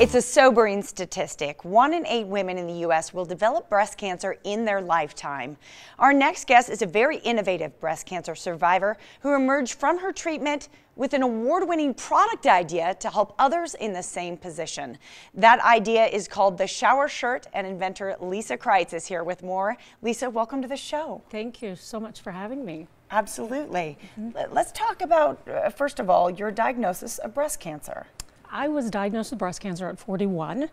It's a sobering statistic. 1 in 8 women in the U.S. will develop breast cancer in their lifetime. Our next guest is a very innovative breast cancer survivor who emerged from her treatment with an award-winning product idea to help others in the same position. That idea is called the Shower Shirt, and inventor Lisa Kreitz is here with more. Lisa, welcome to the show. Thank you so much for having me. Absolutely. Let's talk about, first of all, your diagnosis of breast cancer. I was diagnosed with breast cancer at 41.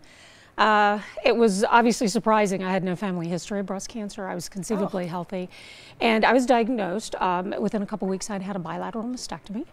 It was obviously surprising. I had no family history of breast cancer. I was conceivably healthy. And I was diagnosed. Within a couple weeks, I'd had a bilateral mastectomy.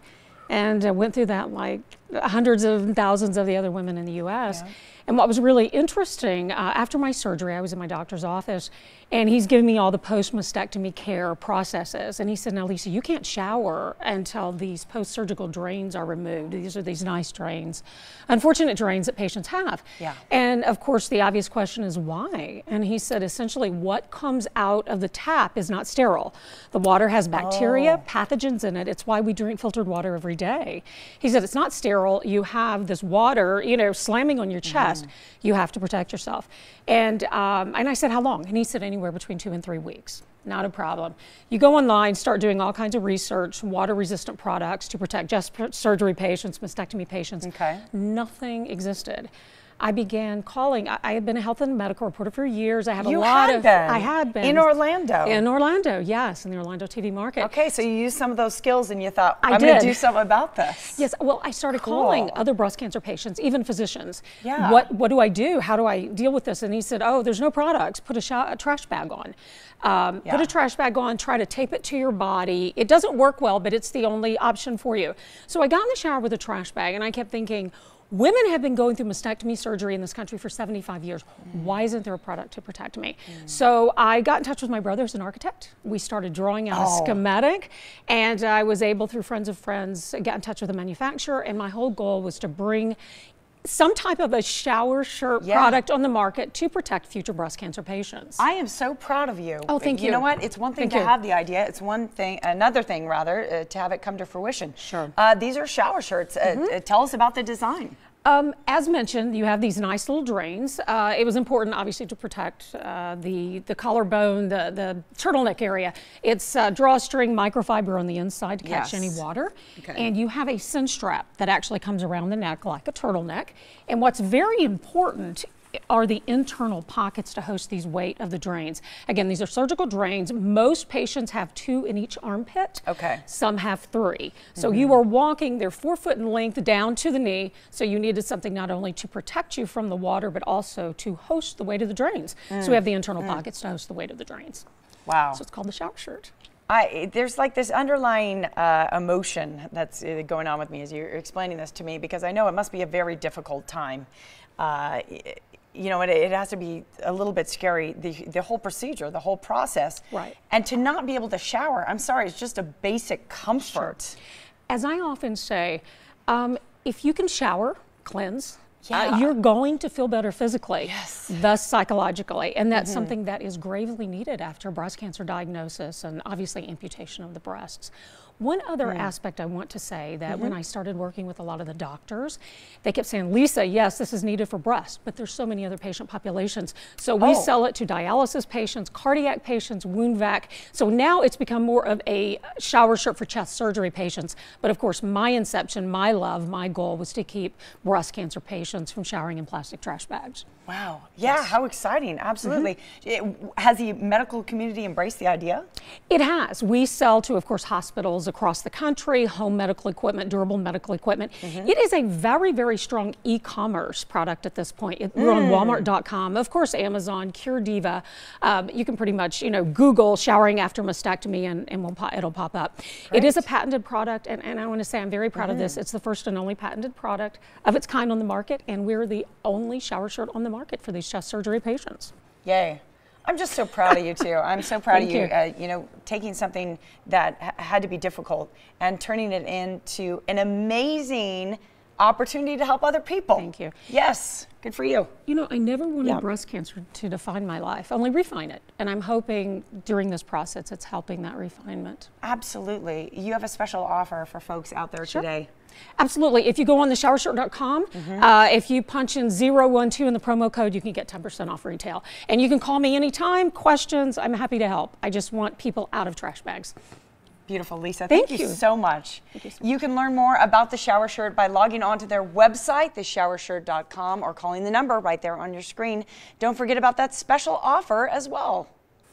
And I went through that like hundreds of thousands of the other women in the U.S. Yeah. And what was really interesting, after my surgery, I was in my doctor's office, and he's giving me all the post-mastectomy care processes. And he said, now, Lisa, you can't shower until these post-surgical drains are removed. These are these nice drains, unfortunate drains that patients have. Yeah. And of course, the obvious question is why? And he said, essentially, what comes out of the tap is not sterile. The water has bacteria, pathogens in it. It's why we drink filtered water every day. He said, it's not sterile. You have this water, you know, slamming on your chest. You have to protect yourself. And I said, how long? And he said, anywhere between 2 and 3 weeks. Not a problem. You go online, start doing all kinds of research, water-resistant products to protect just surgery patients, mastectomy patients. Okay. Nothing existed. I began calling. I had been a health and medical reporter for years. I had I had been. In Orlando? In Orlando, yes, in the Orlando TV market. Okay, so you used some of those skills and you thought, I'm going to do something about this. Yes, well, I started calling other breast cancer patients, even physicians. Yeah. What do I do? How do I deal with this? And he said, oh, there's no products. Put a trash bag on. Put a trash bag on, try to tape it to your body. It doesn't work well, but it's the only option for you. So I got in the shower with a trash bag, and I kept thinking, women have been going through mastectomy surgery in this country for 75 years. Why isn't there a product to protect me? So I got in touch with my brother, who's an architect. We started drawing out a schematic, and I was able, through friends of friends, get in touch with the manufacturer, and my whole goal was to bring some type of a shower shirt product on the market to protect future breast cancer patients. I am so proud of you. Oh, thank you. You know what? It's one thing to have the idea. It's another thing rather, to have it come to fruition. Sure. These are shower shirts. Tell us about the design. As mentioned, you have these nice little drains. It was important, obviously, to protect the collarbone, the turtleneck area. It's drawstring microfiber on the inside to catch any water. Okay. And you have a cinch strap that actually comes around the neck like a turtleneck. And what's very important are the internal pockets to host these weight of the drains. Again, these are surgical drains. Most patients have 2 in each armpit. Okay. Some have 3. So you are walking, they're 4 foot in length down to the knee. So you needed something not only to protect you from the water, but also to host the weight of the drains. So we have the internal pockets to host the weight of the drains. Wow. So it's called the shower shirt. There's like this underlying emotion that's going on with me as you're explaining this to me, because I know it must be a very difficult time. You know, it has to be a little bit scary, the whole procedure, the whole process. Right. And to not be able to shower, I'm sorry, it's just a basic comfort. Sure. As I often say, if you can shower, cleanse, you're going to feel better physically, thus psychologically. And that's something that is gravely needed after breast cancer diagnosis and obviously amputation of the breasts. One other aspect I want to say that when I started working with a lot of the doctors, they kept saying, Lisa, yes, this is needed for breast, but there's so many other patient populations. So we sell it to dialysis patients, cardiac patients, wound vac. So now it's become more of a shower shirt for chest surgery patients. But of course, my inception, my love, my goal was to keep breast cancer patients from showering in plastic trash bags. Wow. Yeah, how exciting. Absolutely. Has the medical community embraced the idea? It has. We sell to, of course, hospitals across the country, home medical equipment, durable medical equipment. It is a very, very strong e-commerce product at this point. We're on Walmart.com, of course, Amazon, Cure Diva. You can pretty much, you know, Google showering after mastectomy and it'll pop up. Great. It is a patented product, and I want to say I'm very proud of this. It's the first and only patented product of its kind on the market, and we're the only shower shirt on the market for these chest surgery patients. Yay. I'm just so proud of you too. I'm so proud of you, you know, taking something that had to be difficult and turning it into an amazing opportunity to help other people. Thank you. Yes, good for you. You know, I never wanted Yeah. breast cancer to define my life, only refine it. And I'm hoping during this process it's helping that refinement. Absolutely. You have a special offer for folks out there today. Absolutely. If you go on theshowershirt.com, if you punch in 012 in the promo code, you can get 10% off retail. And you can call me anytime, questions, I'm happy to help. I just want people out of trash bags. Beautiful, Lisa. Thank Thank you. you so much. Thank you so You can learn more about The Shower Shirt by logging on to their website, theshowershirt.com, or calling the number right there on your screen. Don't forget about that special offer as well.